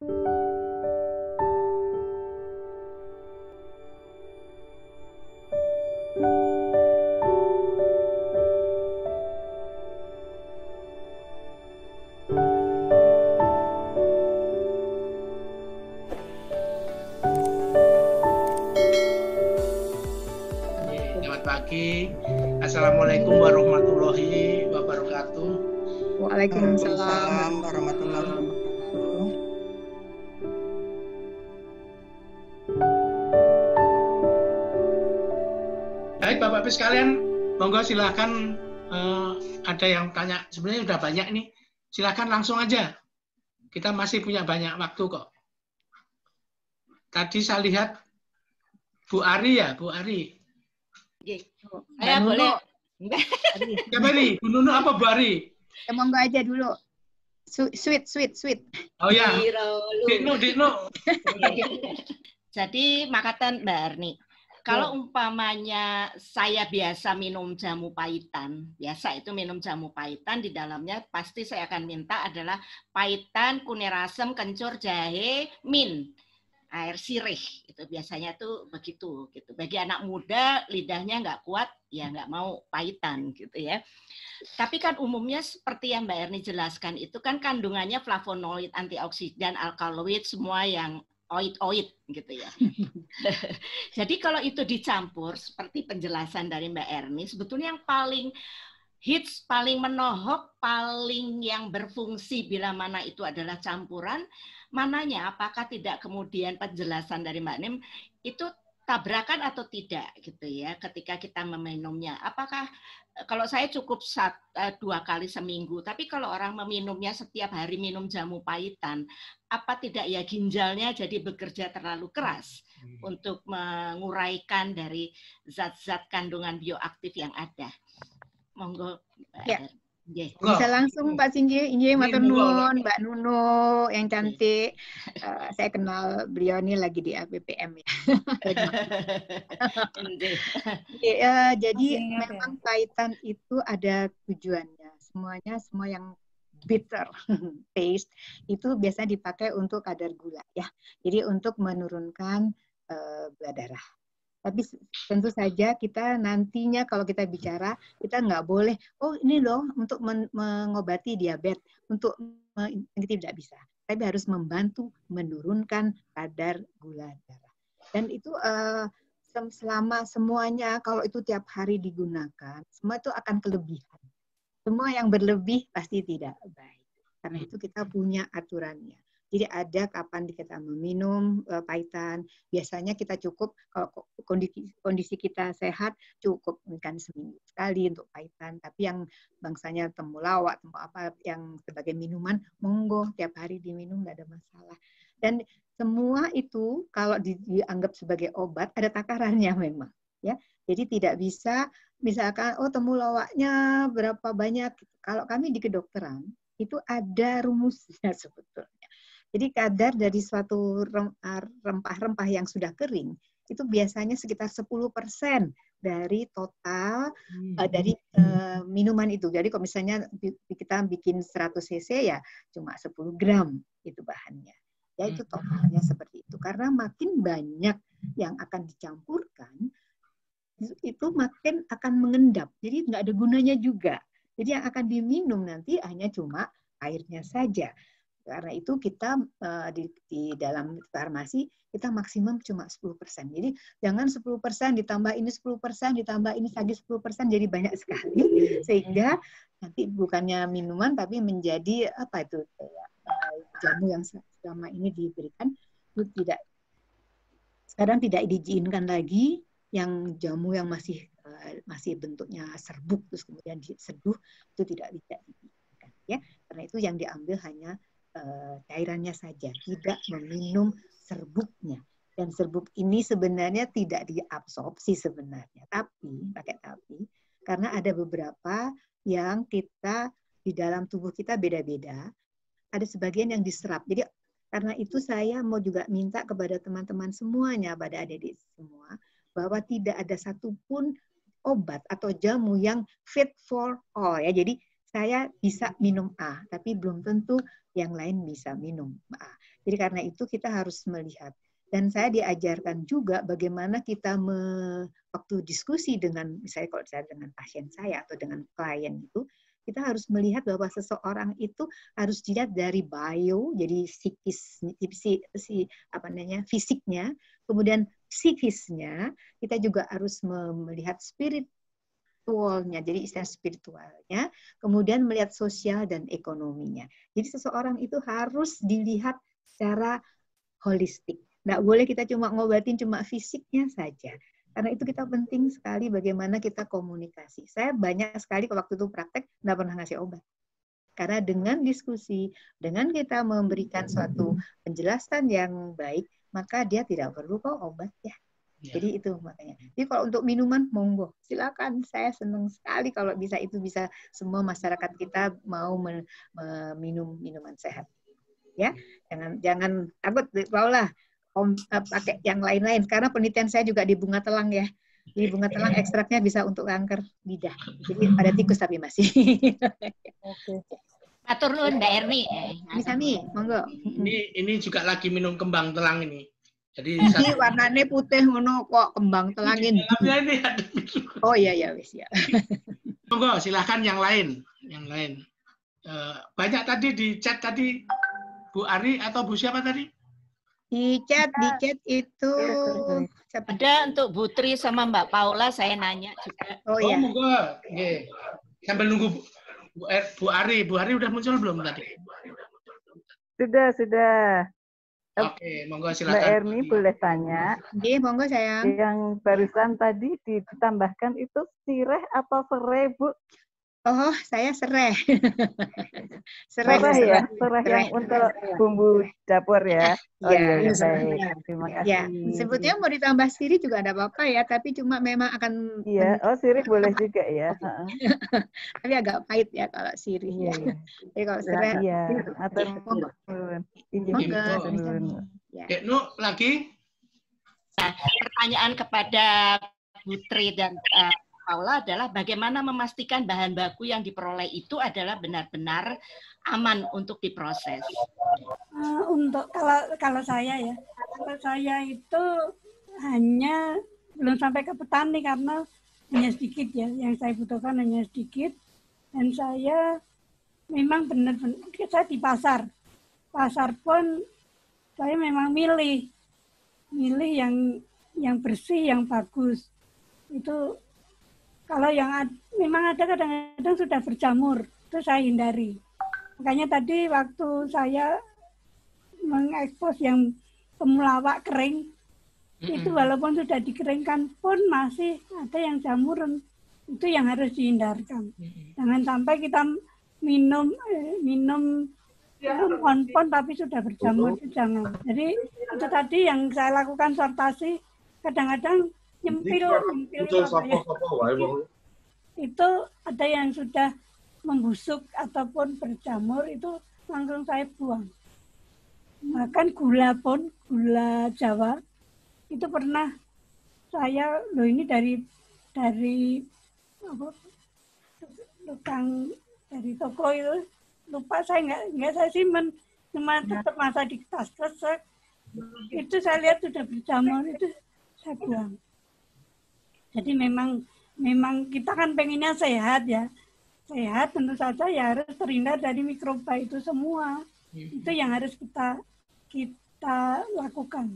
Selamat pagi. Assalamualaikum warahmatullahi wabarakatuh. Waalaikumsalam warahmatullahi wabarakatuh. Baik Bapak Ibu sekalian, monggo silakan, ada yang tanya. Sebenarnya sudah banyak nih. Silakan langsung aja. Kita masih punya banyak waktu kok. Tadi saya lihat Bu Ari ya, Bu Ari. Saya boleh. Siapa ini? Bu Nunu apa Bu Ari? Ya, monggo aja dulu. Sweet. Oh ya, Dino. Dino. Jadi makatan Mbak Arni, kalau umpamanya saya biasa minum jamu pahitan, biasa itu minum jamu pahitan, di dalamnya pasti saya akan minta adalah pahitan, kunir asem, kencur, jahe, mint, air sirih. Itu biasanya tuh begitu. Gitu. Bagi anak muda lidahnya nggak kuat, ya nggak mau pahitan gitu ya. Tapi kan umumnya seperti yang Mbak Erni jelaskan itu kan kandungannya flavonoid, antioksidan, alkaloid, semua yang oid gitu ya. Jadi kalau itu dicampur seperti penjelasan dari Mbak Erni, sebetulnya yang paling hits, paling menohok, paling yang berfungsi bila mana itu adalah campuran, mananya apakah tidak kemudian penjelasan dari Mbak Nim itu tabrakan atau tidak gitu ya ketika kita meminumnya. Apakah kalau saya cukup 2 kali seminggu, tapi kalau orang meminumnya setiap hari minum jamu pahitan, apa tidak ya ginjalnya jadi bekerja terlalu keras untuk menguraikan dari zat-zat kandungan bioaktif yang ada. Monggo. Ya. Bisa langsung Pak Singgi, matur nuwun, Mbak Nunu yang cantik. Saya kenal beliau ini lagi di ABPM ya. Jadi memang pahitan itu ada tujuannya. Semua yang bitter taste itu biasanya dipakai untuk kadar gula ya. Jadi untuk menurunkan gula darah. Tapi tentu saja kita nantinya kalau kita bicara, kita nggak boleh, oh ini loh untuk mengobati diabetes, untuk ini tidak bisa. Tapi harus membantu menurunkan kadar gula darah. Dan itu selama semuanya, kalau itu tiap hari digunakan, semua itu akan kelebihan. Semua yang berlebih pasti tidak baik. Karena itu kita punya aturannya. Jadi ada kapan kita meminum pahitan. Biasanya kita cukup kalau kondisi kita sehat cukup kan seminggu sekali untuk pahitan. Tapi yang bangsanya temulawak, apa yang sebagai minuman, monggo tiap hari diminum nggak ada masalah. Dan semua itu kalau dianggap sebagai obat ada takarannya memang. Ya, jadi tidak bisa misalkan temulawaknya berapa banyak. Kalau kami di kedokteran itu ada rumusnya sebetulnya. Jadi kadar dari suatu rempah-rempah yang sudah kering itu biasanya sekitar 10% dari total dari minuman itu. Jadi kalau misalnya kita bikin 100 cc ya cuma 10 gram itu bahannya. Ya itu totalnya seperti itu. Karena makin banyak yang akan dicampurkan itu makin akan mengendap. Jadi nggak ada gunanya juga. Jadi yang akan diminum nanti hanya cuma airnya saja. Karena itu kita di dalam farmasi kita maksimum cuma 10%. Jadi jangan 10% ditambah ini 10%, ditambah ini lagi 10%, jadi banyak sekali. Sehingga nanti bukannya minuman tapi menjadi apa itu jamu yang selama ini diberikan itu sekarang tidak diizinkan lagi yang jamu yang masih bentuknya serbuk terus kemudian diseduh itu tidak diizinkan ya. Karena itu yang diambil hanya cairannya saja, tidak meminum serbuknya. Dan serbuk ini sebenarnya tidak diabsorpsi sebenarnya, tapi karena ada beberapa yang kita di dalam tubuh kita beda-beda, ada sebagian yang diserap. Jadi karena itu saya mau juga minta kepada teman-teman semuanya, pada adik-adik semua, bahwa tidak ada satupun obat atau jamu yang fit for all ya. Jadi saya bisa minum A, tapi belum tentu yang lain bisa minum A. Jadi karena itu kita harus melihat. Dan saya diajarkan juga bagaimana kita waktu diskusi dengan, misalnya kalau saya dengan pasien saya atau dengan klien itu, kita harus melihat bahwa seseorang itu harus dilihat dari bio, jadi fisiknya, kemudian psikisnya, kita juga harus melihat spiritualnya, jadi istilah spiritualnya, kemudian melihat sosial dan ekonominya. Jadi seseorang itu harus dilihat secara holistik. Nggak boleh kita cuma ngobatin cuma fisiknya saja. Karena itu kita penting sekali bagaimana kita komunikasi. Saya banyak sekali waktu itu praktek nggak pernah ngasih obat. Karena dengan diskusi, dengan kita memberikan suatu penjelasan yang baik, maka dia tidak perlu kok obat ya. Jadi itu makanya. Jadi kalau untuk minuman, monggo, silakan. Saya senang sekali kalau bisa semua masyarakat kita mau minum minuman sehat. Ya, jangan takut, Paula. Pakai yang lain-lain karena penelitian saya juga di bunga telang ya. Jadi bunga telang ekstraknya bisa untuk kanker lidah. Jadi ada tikus tapi masih. Oke. Atur nuwun Mbak Erni. Bisa nih, monggo. Ini juga lagi minum kembang telang ini. Jadi warnanya putih ngono kok kembang telangin. Oh iya ya wis ya. Monggo silahkan yang lain. Banyak tadi di chat tadi Bu Ari atau Bu siapa tadi? Di chat itu ada untuk Bu Tri sama Mbak Paula saya nanya juga. Oh ya. Monggo. Nggih. Sambil nunggu Bu Ari udah muncul belum tadi? Sudah. Oke, monggo silakan. Mbak Erni boleh tanya? Iya, monggo sayang. Yang barusan tadi ditambahkan itu sireh atau serai, Bu? Oh, saya serai. Serai ya, serai yang untuk bumbu dapur ya. Oh iya, baik. Terima kasih. Ya, sebetulnya mau ditambah sirih juga ada apa-apa ya, tapi cuma memang akan iya, sirih boleh juga ya. Tapi agak pahit ya kalau sirih ya. Jadi kalau serai iya, atur nuwun. Nu lagi pertanyaan kepada Putri dan Paula adalah bagaimana memastikan bahan baku yang diperoleh itu adalah benar-benar aman untuk diproses. Untuk kalau saya itu hanya belum sampai ke petani karena hanya sedikit ya, yang saya butuhkan hanya sedikit, dan saya memang benar-benar saya di pasar pun saya memang milih yang bersih, yang bagus itu. Kalau yang memang ada kadang-kadang sudah berjamur, itu saya hindari. Makanya tadi waktu saya mengekspos yang temulawak kering, itu walaupun sudah dikeringkan pun masih ada yang jamur, itu yang harus dihindarkan. Jangan sampai kita minum pon tapi sudah berjamur, itu jangan. Jadi itu tadi yang saya lakukan sortasi, kadang-kadang nyempil itu ada yang sudah membusuk ataupun berjamur, itu langsung saya buang. Bahkan gula Jawa itu pernah saya ini dari tukang dari toko itu, lupa saya nggak saya simpen, cuma tetap masa di tas kresek itu saya lihat sudah berjamur, itu saya buang. Jadi memang kita kan pengennya sehat ya. Sehat tentu saja ya harus terhindar dari mikroba itu semua. Itu yang harus kita lakukan.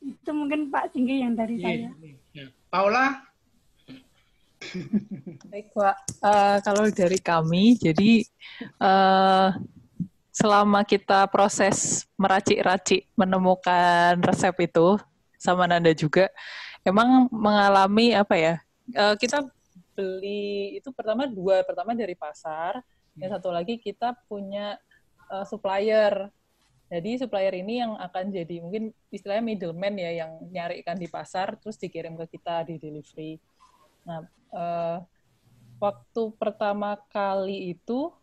Itu mungkin Pak Singgi yang dari saya. Paula? Baik Pak, kalau dari kami, jadi selama kita proses meracik-racik menemukan resep itu, sama Nanda juga, emang mengalami kita beli itu pertama dari pasar, yang satu lagi kita punya supplier. Jadi supplier ini yang akan jadi mungkin istilahnya middleman ya, yang nyarikan di pasar terus dikirim ke kita di delivery. Nah, waktu pertama kali itu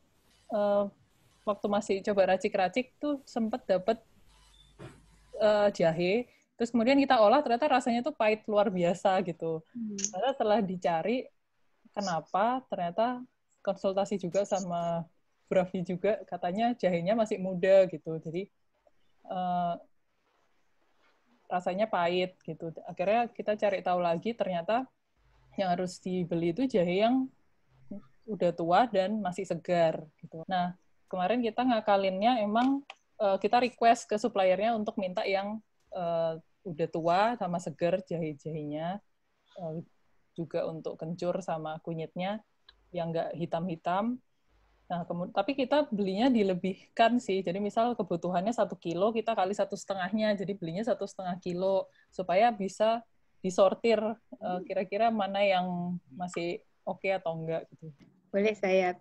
waktu masih coba racik-racik tuh sempat dapat jahe. Terus kemudian kita olah, ternyata rasanya tuh pahit luar biasa gitu. Karena setelah dicari, kenapa ternyata konsultasi juga sama Bu Raffi juga, katanya jahenya masih muda gitu, jadi rasanya pahit gitu. Akhirnya kita cari tahu lagi, ternyata yang harus dibeli itu jahe yang udah tua dan masih segar gitu. Nah, kemarin kita ngakalinnya emang kita request ke suppliernya untuk minta yang udah tua sama segar jahe-jahenya, juga untuk kencur sama kunyitnya yang nggak hitam-hitam. Nah, tapi kita belinya dilebihkan sih. Jadi misal kebutuhannya 1 kilo, kita kali 1,5-nya. Jadi belinya 1,5 kilo supaya bisa disortir kira-kira mana yang masih oke atau enggak gitu. Boleh saya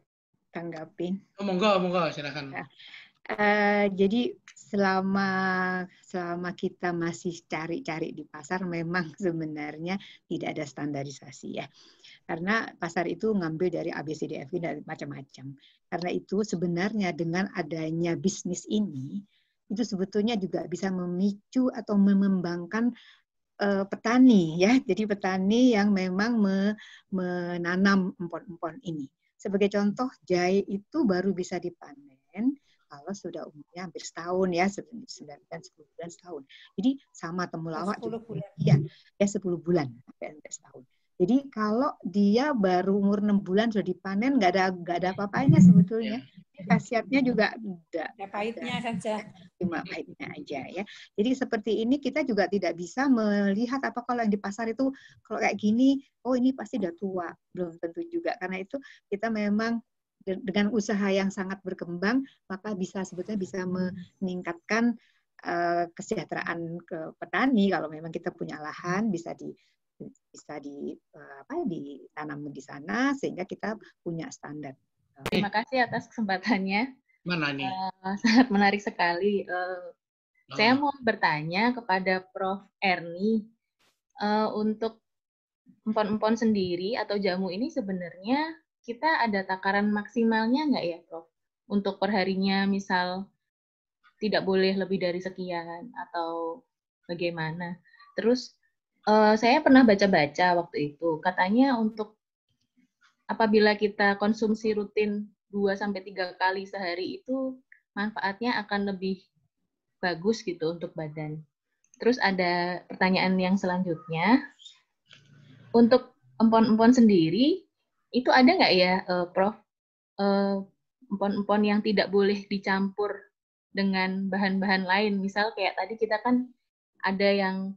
tanggapin? Oh, monggo, silakan. Nah, jadi selama kita masih cari-cari di pasar, memang sebenarnya tidak ada standarisasi ya. Karena pasar itu ngambil dari ABCDFG dan macam-macam. Karena itu sebenarnya dengan adanya bisnis ini, itu sebetulnya juga bisa memicu atau mengembangkan petani ya. Jadi petani yang memang menanam empon-empon ini. Sebagai contoh, jahe itu baru bisa dipanen kalau sudah umurnya hampir setahun ya, 9 bulan, 10 bulan, setahun. Jadi sama temulawak 10 bulan. Ya 10 bulan sampai setahun. Jadi kalau dia baru umur 6 bulan sudah dipanen, nggak ada apa-apanya sebetulnya. Khasiatnya juga tidak. Ya, pahitnya saja. Cuma pahitnya aja ya. Jadi seperti ini kita juga tidak bisa melihat apa kalau yang di pasar itu kalau kayak gini, oh ini pasti udah tua. Belum tentu juga. Karena itu kita memang dengan usaha yang sangat berkembang, maka sebetulnya bisa meningkatkan kesejahteraan ke petani. Kalau memang kita punya lahan, bisa ditanam di sana sehingga kita punya standar. Terima kasih atas kesempatannya. Mana nih? Sangat menarik sekali. Saya mau bertanya kepada Prof. Erni, untuk empon-empon sendiri atau jamu ini sebenarnya kita ada takaran maksimalnya nggak ya, Prof? Untuk perharinya misal tidak boleh lebih dari sekian atau bagaimana? Terus saya pernah baca-baca waktu itu, katanya untuk apabila kita konsumsi rutin 2-3 kali sehari itu manfaatnya akan lebih bagus gitu untuk badan. Terus ada pertanyaan yang selanjutnya, untuk empon-empon sendiri, itu ada nggak ya, Prof, empon-empon yang tidak boleh dicampur dengan bahan-bahan lain? Misal kayak tadi kita kan ada yang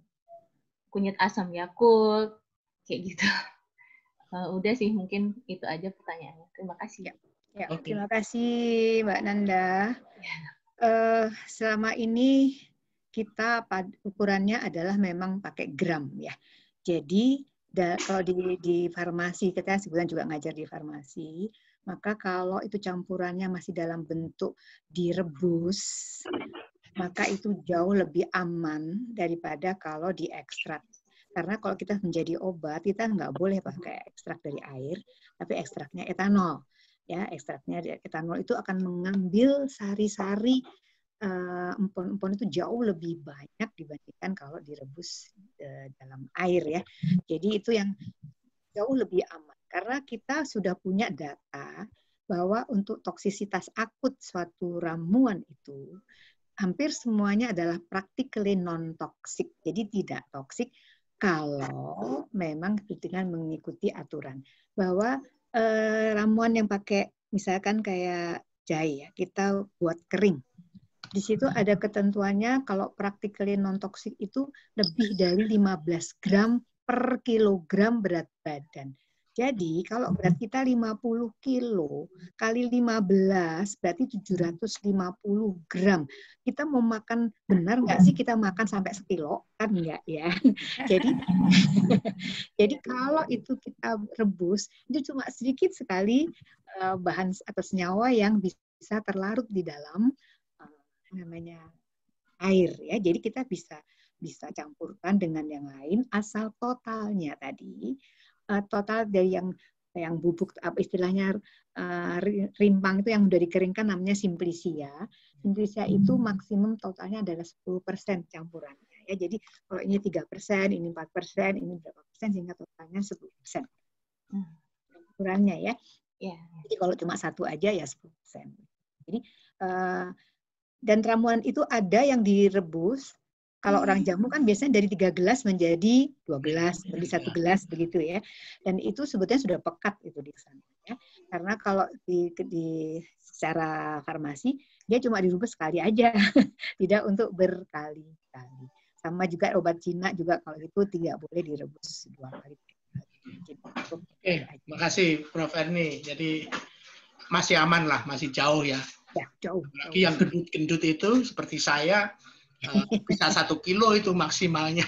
kunyit asam Yakult, kayak gitu. Udah sih, mungkin itu aja pertanyaannya. Terima kasih. Ya, terima kasih Mbak Nanda. Selama ini kita ukurannya adalah memang pakai gram ya. Jadi kalau di farmasi, kita sebulan juga ngajar di farmasi, maka kalau itu campurannya masih dalam bentuk direbus, maka itu jauh lebih aman daripada kalau diekstrak. Karena kalau kita menjadi obat, kita nggak boleh pakai ekstrak dari air, tapi ekstraknya etanol. Ya, ekstraknya etanol itu akan mengambil sari-sari empon-empon itu jauh lebih banyak dibandingkan kalau direbus dalam air ya. Jadi itu yang jauh lebih aman. Karena kita sudah punya data bahwa untuk toksisitas akut suatu ramuan itu hampir semuanya adalah practically non-toxic. Jadi tidak toksik kalau memang dengan mengikuti aturan. Bahwa ramuan yang pakai misalkan kayak jahe ya, kita buat kering. Di situ ada ketentuannya kalau practically non-toxic itu lebih dari 15 gram per kilogram berat badan. Jadi kalau berat kita 50 kilo kali 15 berarti 750 gram. Kita mau makan benar nggak sih kita makan sampai sekilo? Kan enggak ya. Jadi kalau itu kita rebus itu cuma sedikit sekali bahan atau senyawa yang bisa terlarut di dalam namanya air ya. Jadi kita bisa campurkan dengan yang lain asal totalnya tadi total dari yang bubuk apa istilahnya rimpang itu yang sudah dikeringkan namanya simplisia. Simplisia itu maksimum totalnya adalah 10% campurannya ya. Jadi kalau ini 3%, ini 4%, ini berapa persen sehingga totalnya 10% campurannya ya. Yeah. Jadi kalau cuma satu aja ya 10%. Jadi dan ramuan itu ada yang direbus. Kalau orang jamu kan biasanya dari 3 gelas menjadi 2 gelas, menjadi 1 gelas begitu ya. Dan itu sebetulnya sudah pekat itu di sana ya. Karena kalau di secara farmasi dia cuma direbus sekali aja, tidak untuk berkali-kali. Sama juga obat Cina juga kalau itu tidak boleh direbus 2 kali. Oke, makasih Prof. Erni. Jadi masih aman lah, masih jauh ya. Ya, jauh. Lagi yang gendut-gendut itu seperti saya bisa 1 kilo itu maksimalnya.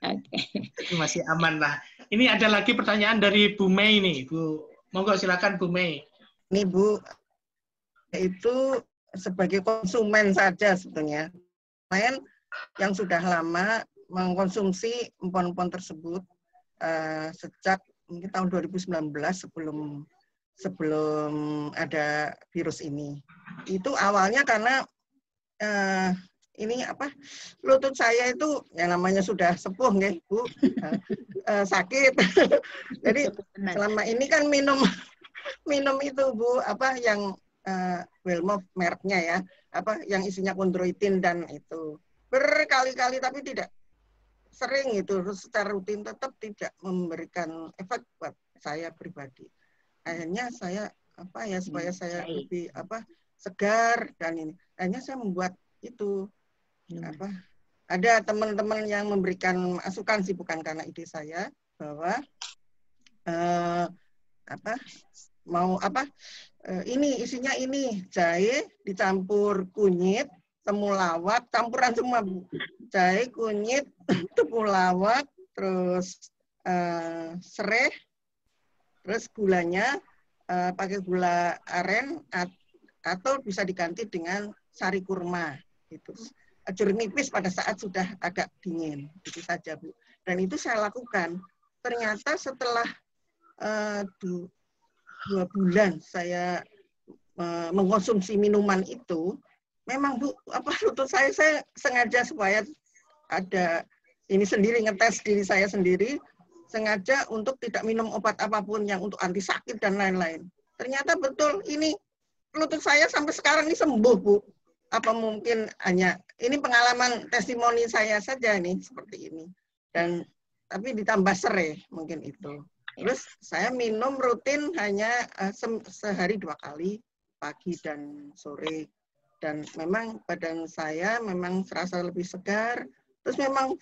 Jadi masih aman lah. Ini ada lagi pertanyaan dari Bu Mei nih, Bu. Monggo silakan Bu Mei. Nih Bu, itu sebagai konsumen saja sebetulnya. Lain yang sudah lama mengkonsumsi empon-empon tersebut sejak mungkin tahun 2019 sebelum ada virus ini. Itu awalnya karena ini lutut saya itu yang namanya sudah sepuh nggih Bu, sakit. Jadi selama ini kan minum itu Bu yang Wellmove mereknya ya, yang isinya kondroitin dan itu berkali-kali tapi tidak sering itu secara rutin tetap tidak memberikan efek buat saya pribadi. Akhirnya saya supaya saya lebih segar dan ini. Akhirnya saya membuat itu ada teman-teman yang memberikan masukan sih, bukan karena ide saya, bahwa ini isinya ini jahe dicampur kunyit, temulawak, campuran semua Bu. Jahe, kunyit, temulawak, terus sereh, terus gulanya pakai gula aren atau bisa diganti dengan sari kurma itu. Jeruk nipis pada saat sudah agak dingin, itu saja Bu. Dan itu saya lakukan. Ternyata setelah 2 bulan saya mengkonsumsi minuman itu, memang Bu, lutut saya sengaja supaya ada ini sendiri, ngetes diri saya sendiri, sengaja untuk tidak minum obat apapun yang untuk anti sakit dan lain-lain. Ternyata betul ini lutut saya sampai sekarang ini sembuh Bu. Apa mungkin hanya ini pengalaman testimoni saya saja nih seperti ini, dan tapi ditambah serai mungkin itu. Terus saya minum rutin hanya sehari 2 kali, pagi dan sore, dan memang badan saya memang serasa lebih segar. Terus memang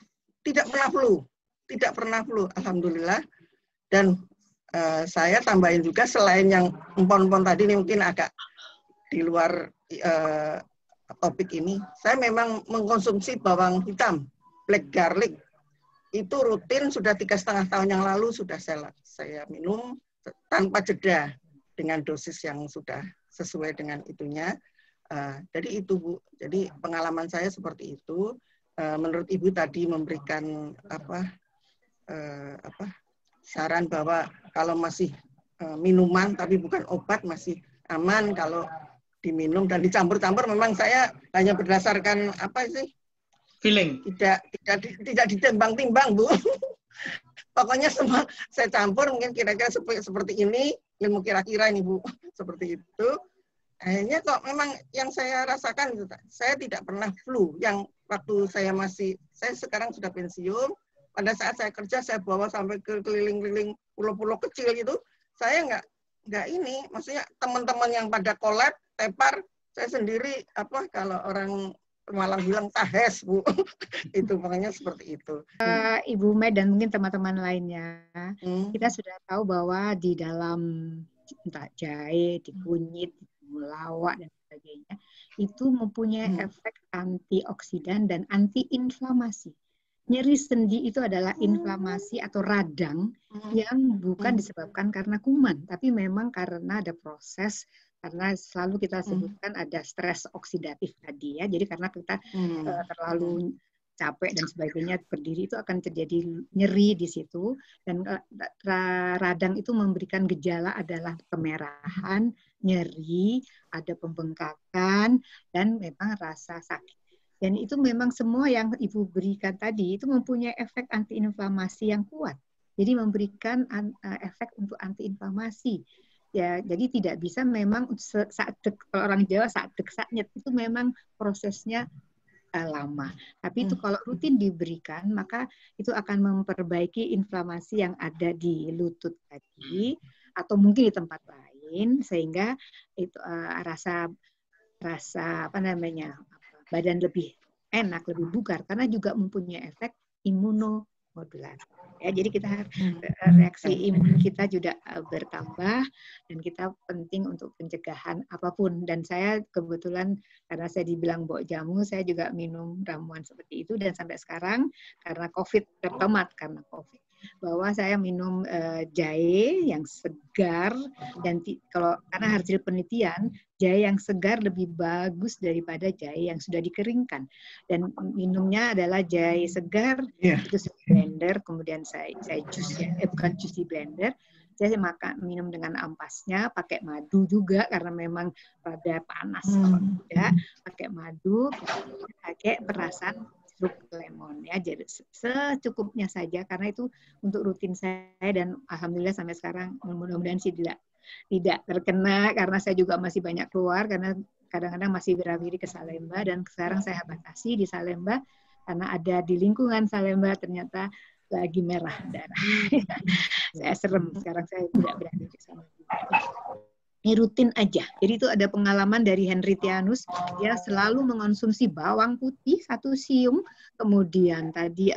tidak pernah flu, alhamdulillah. Dan saya tambahin juga selain yang empon-empon tadi ini mungkin agak di luar topik ini, saya memang mengkonsumsi bawang hitam, black garlic. Itu rutin sudah 3,5 tahun yang lalu sudah saya minum tanpa jeda dengan dosis yang sudah sesuai dengan itunya. Jadi itu Bu. Jadi pengalaman saya seperti itu. Menurut Ibu tadi memberikan saran bahwa kalau masih minuman tapi bukan obat masih aman kalau diminum dan dicampur-campur. Memang saya hanya berdasarkan feeling, tidak ditimbang-timbang Bu. Pokoknya semua saya campur, mungkin kira-kira seperti ini, ilmu kira-kira ini Bu, seperti itu. Akhirnya kok memang yang saya rasakan, saya tidak pernah flu. Yang waktu saya sekarang sudah pensiun, pada saat saya kerja saya bawa sampai ke keliling-keliling pulau-pulau kecil gitu, saya nggak ini, maksudnya teman-teman yang pada kolab, tepar, saya sendiri kalau orang Malang bilang tahes Bu. Itu makanya seperti itu. Ibu Mei dan mungkin teman-teman lainnya, kita sudah tahu bahwa di dalam entah jahe, di kunyit, di temulawak dan sebagainya, itu mempunyai efek antioksidan dan antiinflamasi. Nyeri sendi itu adalah inflamasi atau radang yang bukan disebabkan karena kuman, tapi memang karena ada proses, karena selalu kita sebutkan ada stres oksidatif tadi ya. Jadi karena kita terlalu capek dan sebagainya berdiri itu akan terjadi nyeri di situ, dan radang itu memberikan gejala adalah kemerahan, nyeri, ada pembengkakan dan memang rasa sakit. Dan itu memang semua yang Ibu berikan tadi itu mempunyai efek antiinflamasi yang kuat. Jadi memberikan efek untuk antiinflamasi. Ya, jadi tidak bisa memang saat kalau orang Jawa saat nyet itu memang prosesnya lama. Tapi itu kalau rutin diberikan, maka itu akan memperbaiki inflamasi yang ada di lutut tadi atau mungkin di tempat lain, sehingga itu rasa apa namanya, badan lebih enak, lebih bugar, karena juga mempunyai efek imunomodulator. Ya, jadi kita reaksi imun kita juga bertambah, dan kita penting untuk pencegahan apapun. Dan saya kebetulan karena saya dibilang bawa jamu, saya juga minum ramuan seperti itu, dan sampai sekarang karena COVID, tertomat karena COVID, bahwa saya minum jahe yang segar, dan karena hasil penelitian jahe yang segar lebih bagus daripada jahe yang sudah dikeringkan. Dan minumnya adalah jahe segar, itu saya blender, kemudian saya jus ya, bukan jus di blender, saya minum dengan ampasnya, pakai madu juga karena memang rada panas kalau tidak, pakai madu, pakai perasan jeruk lemon ya, jadi secukupnya saja karena itu untuk rutin saya, dan alhamdulillah sampai sekarang mudah-mudahan sih tidak terkena, karena saya juga masih banyak keluar karena kadang-kadang masih berawiri ke Salemba, dan sekarang saya batasi di Salemba karena ada di lingkungan Salemba ternyata lagi merah darah. Saya serem sekarang, saya tidak berani ke sana. Ini rutin aja. Jadi itu ada pengalaman dari Henritianus, dia selalu mengonsumsi bawang putih 1 siung, kemudian tadi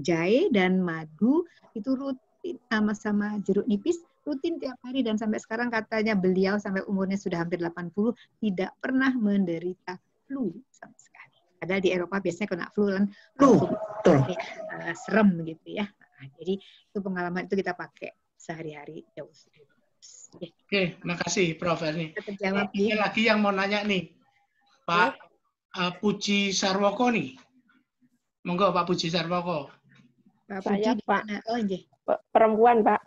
jahe dan madu itu rutin, sama-sama jeruk nipis rutin tiap hari, dan sampai sekarang katanya beliau sampai umurnya sudah hampir 80 tidak pernah menderita flu sama sekali. Padahal di Eropa biasanya kena flu kan, serem gitu ya. Nah, jadi itu pengalaman itu kita pakai sehari-hari jauh lebih bagus. Oke, makasih Prof. Erni. Ini lagi yang mau nanya nih, Pak Puji Sarwoko nih. Monggo Pak Puji Sarwoko. Pak Puji di mana? Oh, perempuan, Pak.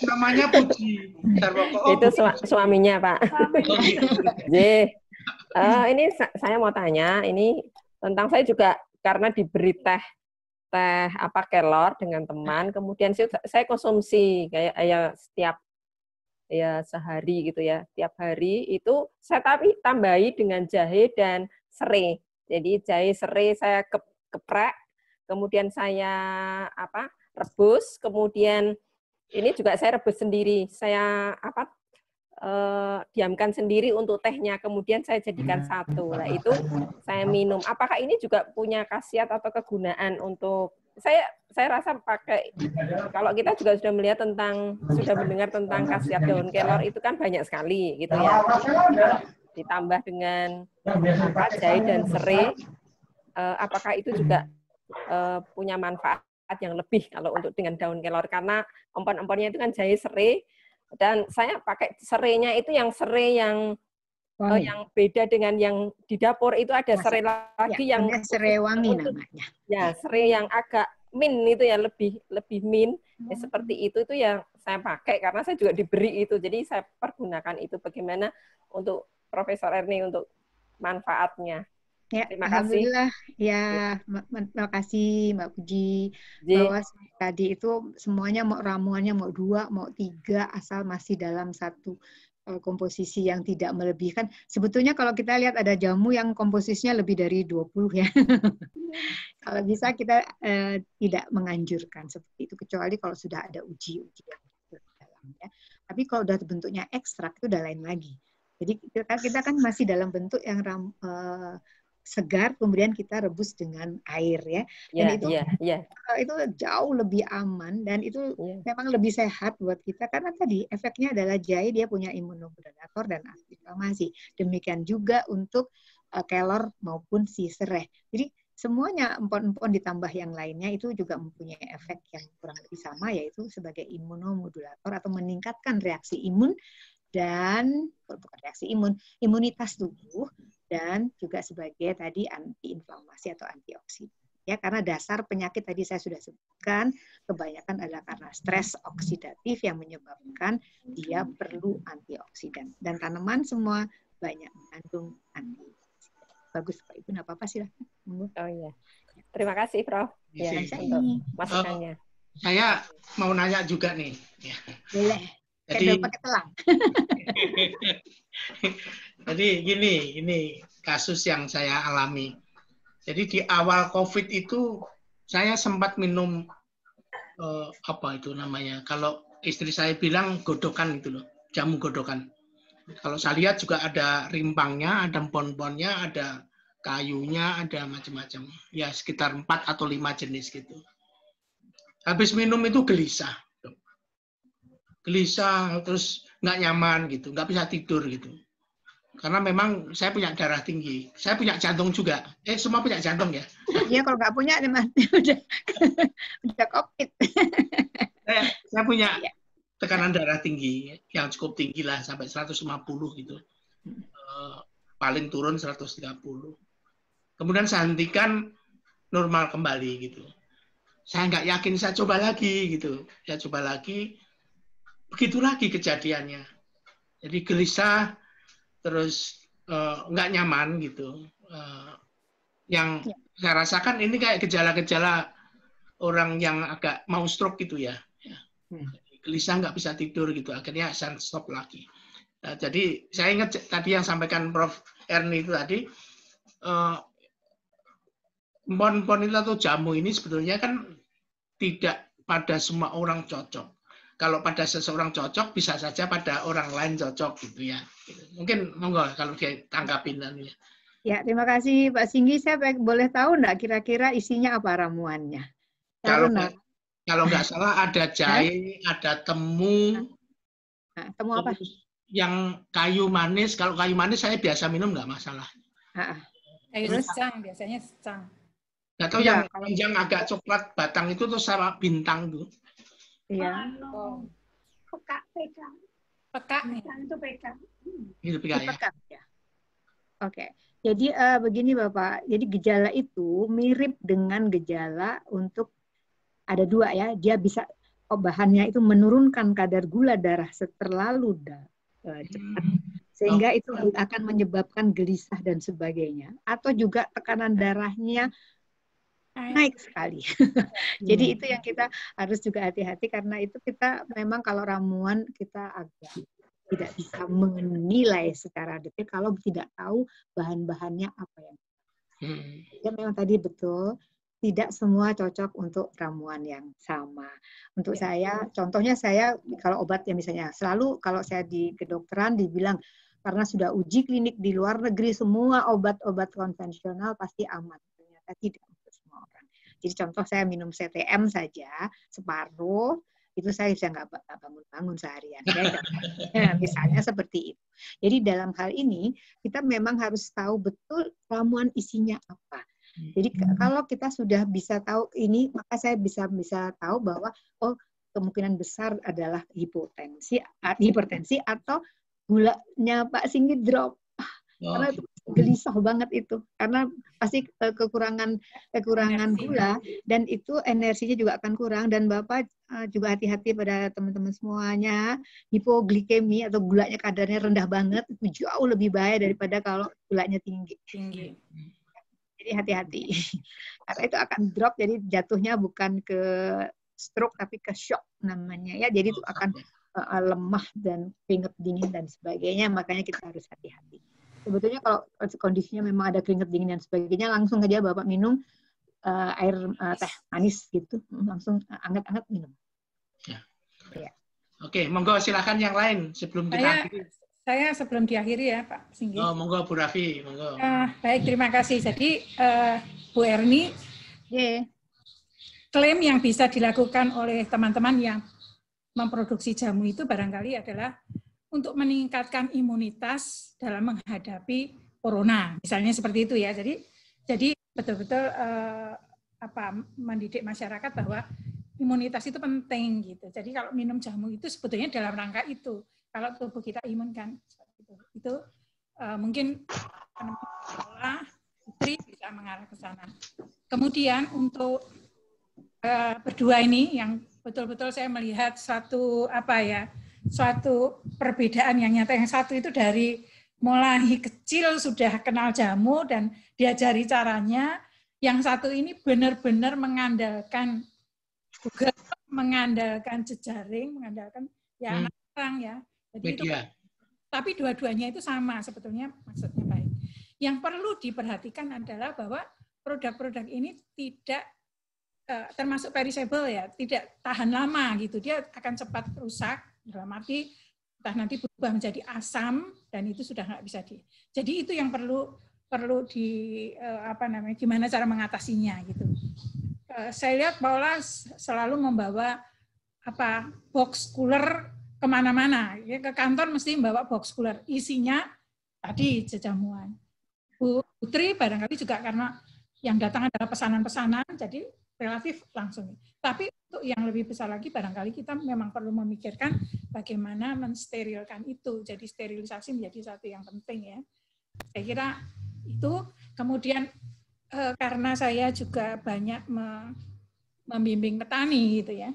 Namanya Puji Sarwoko. Itu suaminya, Pak. Ini saya mau tanya, ini tentang saya juga karena diberi teh kelor dengan teman, kemudian saya konsumsi kayak setiap sehari gitu ya, tiap hari itu saya tambahi dengan jahe dan serai. Jadi jahe serai saya geprek, kemudian saya rebus, kemudian ini juga saya rebus sendiri, saya diamkan sendiri untuk tehnya, kemudian saya jadikan satu. Nah, itu saya minum. Apakah ini juga punya khasiat atau kegunaan untuk saya rasa pakai, kalau kita juga sudah mendengar tentang khasiat daun kelor itu kan banyak sekali gitu ya. Kalau ditambah dengan jahe dan serai, apakah itu juga punya manfaat yang lebih kalau untuk dengan daun kelor, karena empon-emponnya itu kan jahe serai. Dan saya pakai serainya itu yang serai yang beda dengan yang di dapur, itu ada serai lagi yang serai wangi namanya. Ya, serai yang agak mint itu ya, lebih mint. Ya, seperti itu yang saya pakai karena saya juga diberi itu. Jadi saya pergunakan itu. Bagaimana untuk Profesor Erni untuk manfaatnya? Ya, terima kasih. Alhamdulillah. Ya, terima kasih Mbak Puji. Bahwa tadi itu semuanya mau ramuannya mau 2, mau 3, asal masih dalam satu komposisi yang tidak melebihkan. Sebetulnya kalau kita lihat ada jamu yang komposisinya lebih dari 20 ya. Kalau bisa kita tidak menganjurkan seperti itu, kecuali kalau sudah ada uji yang dalam ya. Tapi kalau sudah bentuknya ekstrak itu udah lain lagi. Jadi kita kan masih dalam bentuk yang segar, kemudian kita rebus dengan air ya. Dan itu jauh lebih aman, dan itu memang lebih sehat buat kita karena tadi efeknya adalah jahe, dia punya imunomodulator dan antiinflamasi. Demikian juga untuk kelor maupun si serai. Jadi semuanya empon-empon ditambah yang lainnya itu juga mempunyai efek yang kurang lebih sama, yaitu sebagai imunomodulator atau meningkatkan reaksi imun dan bukan reaksi imunitas tubuh, dan juga sebagai tadi antiinflamasi atau antioksidan. Ya, karena dasar penyakit tadi saya sudah sebutkan, kebanyakan adalah karena stres oksidatif yang menyebabkan dia perlu antioksidan. Dan tanaman semua banyak mengandung antioksidan. Bagus Pak Ibu, nggak apa-apa silahkan. Oh iya. Terima kasih, Prof. Ya, untuk masukannya. Saya mau nanya juga nih. Boleh. Jadi pakai telang. Jadi ini kasus yang saya alami. Jadi di awal COVID itu saya sempat minum apa itu namanya? Kalau istri saya bilang godokan itu loh, jamu godokan. Kalau saya lihat juga ada rimpangnya, ada empon-emponnya, ada kayunya, ada macam-macam. Ya sekitar 4 atau 5 jenis gitu. Habis minum itu gelisah. Gelisah, terus nggak nyaman gitu, nggak bisa tidur gitu. Karena memang saya punya darah tinggi. Saya punya jantung juga. Semua punya jantung ya? Iya, kalau nggak punya, udah COVID. Saya punya tekanan darah tinggi, yang cukup tinggi lah, sampai 150 gitu. Paling turun 130. Kemudian saya hentikan, normal kembali gitu. Saya nggak yakin, saya coba lagi gitu. Saya coba lagi, begitu lagi kejadiannya. Jadi gelisah, terus nggak nyaman gitu. Yang saya rasakan ini kayak gejala-gejala orang yang agak mau stroke gitu ya. Gelisah, nggak bisa tidur gitu. Akhirnya saya stop lagi. Jadi saya ingat tadi yang sampaikan Prof. Erni itu tadi, empon-empon itu atau jamu ini sebetulnya kan tidak pada semua orang cocok. Kalau pada seseorang cocok, bisa saja pada orang lain cocok gitu ya. Mungkin monggo kalau dia tanggapin nantinya. Ya, terima kasih Pak Singgi. Saya boleh tahu enggak kira-kira isinya apa ramuannya? Kalau nggak salah ada jahe, ada temu. Nah, temu apa? Yang kayu manis. Kalau kayu manis saya biasa minum nggak masalah. Kayu secang, biasanya secang. Nggak tahu yang agak coklat batang itu tuh sama bintang tuh. Iya. Peka nih. Itu peka. Itu peka ya. Oke. Jadi begini Bapak, jadi gejala itu mirip dengan gejala untuk ada 2 ya. Dia bisa bahannya itu menurunkan kadar gula darah terlalu cepat, sehingga itu akan menyebabkan gelisah dan sebagainya. Atau juga tekanan darahnya naik sekali. Jadi itu yang kita harus juga hati-hati, karena itu kita memang kalau ramuan kita agak tidak bisa menilai secara detail kalau tidak tahu bahan-bahannya apa yang. Ya memang tadi betul, tidak semua cocok untuk ramuan yang sama. Untuk saya, contohnya saya kalau obat ya misalnya, selalu kalau saya di kedokteran dibilang karena sudah uji klinik di luar negeri semua obat-obat konvensional pasti aman. Ternyata tidak untuk semua orang. Jadi contoh saya minum CTM saja separuh, itu saya bisa nggak bangun-bangun seharian. Ya, misalnya seperti itu. Jadi dalam hal ini kita memang harus tahu betul ramuan isinya apa. Jadi kalau kita sudah bisa tahu ini, maka saya bisa tahu bahwa kemungkinan besar adalah hipertensi atau gulanya Pak Singgi drop. Karena itu gelisah banget itu, karena pasti kekurangan gula, dan itu energinya juga akan kurang. Dan Bapak juga hati-hati pada teman-teman semuanya, hipoglikemi atau gulanya kadarnya rendah banget itu jauh lebih bahaya daripada kalau gulanya tinggi. Jadi hati-hati, karena itu akan drop, jadi jatuhnya bukan ke stroke tapi ke shock namanya ya. Jadi itu akan lemah dan keringat dingin dan sebagainya, makanya kita harus hati-hati. Sebetulnya kalau kondisinya memang ada keringat dingin dan sebagainya, langsung aja Bapak minum air teh manis gitu, langsung anget-anget minum. Ya. Oke, monggo silakan yang lain sebelum kita akhiri. Saya sebelum diakhiri ya Pak Singgi. Monggo Bu Raffi, monggo. Baik, terima kasih. Jadi Bu Erni, klaim yang bisa dilakukan oleh teman-teman yang memproduksi jamu itu barangkali adalah untuk meningkatkan imunitas dalam menghadapi corona, misalnya seperti itu ya. Jadi betul-betul mendidik masyarakat bahwa imunitas itu penting gitu. Jadi kalau minum jamu itu sebetulnya dalam rangka itu. Kalau tubuh kita imun kan itu mungkin sekolah istri bisa mengarah ke sana. Kemudian untuk berdua ini yang betul-betul saya melihat suatu perbedaan yang nyata. Yang satu itu dari mulai kecil sudah kenal jamu dan diajari caranya, Yang satu ini benar-benar mengandalkan Google, mengandalkan jejaring, mengandalkan ya anak orang ya. Jadi itu, tapi dua-duanya itu sama sebetulnya, maksudnya baik. Yang perlu diperhatikan adalah bahwa produk-produk ini tidak termasuk perishable ya, tidak tahan lama gitu. Dia akan cepat rusak, dalam arti entah nanti berubah menjadi asam dan itu sudah nggak bisa Jadi itu yang perlu gimana cara mengatasinya gitu. Saya lihat Paula selalu membawa box cooler kemana-mana. Ya, ke kantor mesti membawa box cooler. Isinya tadi jajamuan. Bu Putri barangkali juga karena yang datang adalah pesanan-pesanan, jadi relatif langsung. Tapi untuk yang lebih besar lagi, barangkali kita memang perlu memikirkan bagaimana mensterilkan itu. Jadi sterilisasi menjadi satu yang penting ya. Saya kira itu. Kemudian karena saya juga banyak membimbing petani gitu ya.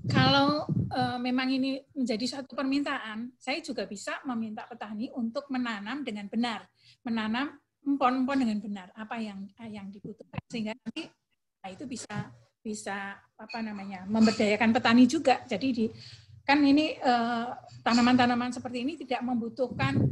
Kalau memang ini menjadi satu permintaan, saya juga bisa meminta petani untuk menanam dengan benar, menanam empon-empon dengan benar apa yang dibutuhkan, sehingga nanti itu bisa memberdayakan petani juga. Jadi kan ini tanaman-tanaman seperti ini tidak membutuhkan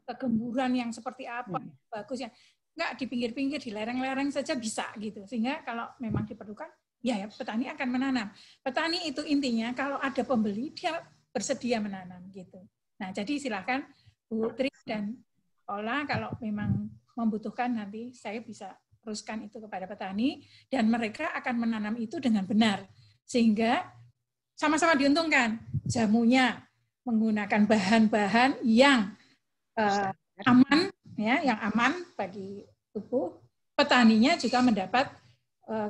kegemburan yang seperti apa bagusnya. Enggak, di pinggir-pinggir, di lereng-lereng saja bisa gitu. Sehingga kalau memang diperlukan, ya petani akan menanam. Petani itu intinya kalau ada pembeli dia bersedia menanam gitu. Nah, jadi silakan Bu Tri dan Paula kalau memang membutuhkan nanti saya bisa teruskan itu kepada petani dan mereka akan menanam itu dengan benar sehingga sama-sama diuntungkan. Jamunya menggunakan bahan-bahan yang aman ya, yang aman bagi tubuh. Petaninya juga mendapat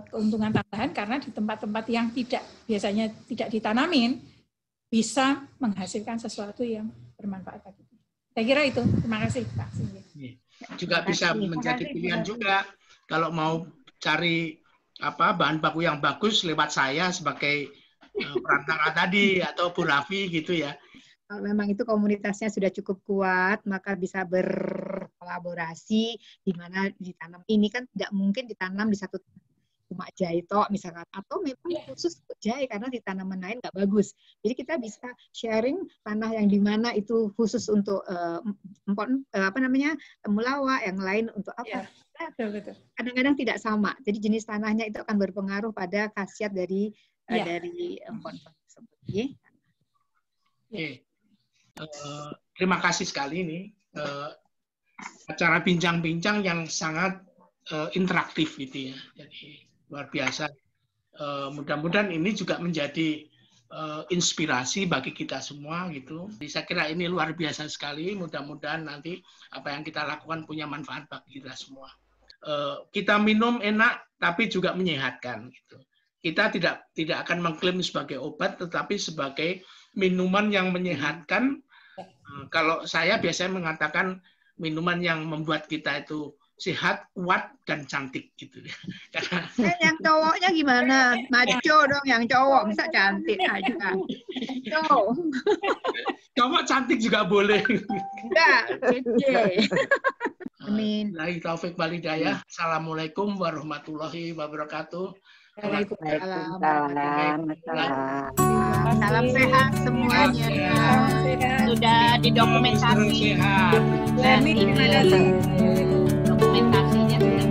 keuntungan tambahan karena di tempat-tempat yang biasanya tidak ditanamin bisa menghasilkan sesuatu yang bermanfaat bagi kita. Saya kira itu. Terima kasih Pak Singgih. Juga bisa menjadi pilihan juga kalau mau cari bahan baku yang bagus lewat saya sebagai perantara tadi atau Bu Raffi gitu ya. Kalau memang itu komunitasnya sudah cukup kuat, maka bisa berkolaborasi di mana ditanam. Ini kan tidak mungkin ditanam di satu cuma jahe tok misalkan, atau memang khusus untuk jahe karena di tanaman lain nggak bagus. Jadi kita bisa sharing tanah yang di mana itu khusus untuk temulawak, yang lain untuk apa. Kadang-kadang tidak sama. Jadi jenis tanahnya itu akan berpengaruh pada khasiat dari empon tersebut. Terima kasih sekali ini acara bincang-bincang yang sangat interaktif gitu ya. Jadi luar biasa. Mudah-mudahan ini juga menjadi inspirasi bagi kita semua gitu. Jadi saya kira ini luar biasa sekali. Mudah-mudahan nanti apa yang kita lakukan punya manfaat bagi kita semua. Kita minum enak tapi juga menyehatkan gitu. Kita tidak akan mengklaim sebagai obat tetapi sebagai minuman yang menyehatkan. Kalau saya biasanya mengatakan minuman yang membuat kita itu sehat, kuat, dan cantik gitu. Yang cowoknya gimana? Maco dong yang cowok, bisa cantik aja. Cowok cantik juga boleh. Enggak, kece. Amin. Lahi taufik wal hidayah. Assalamualaikum warahmatullahi wabarakatuh. Waalaikumsalam. Salam sehat semuanya. Sudah didokumentasi. Terima kasih. Dokumentasinya sudah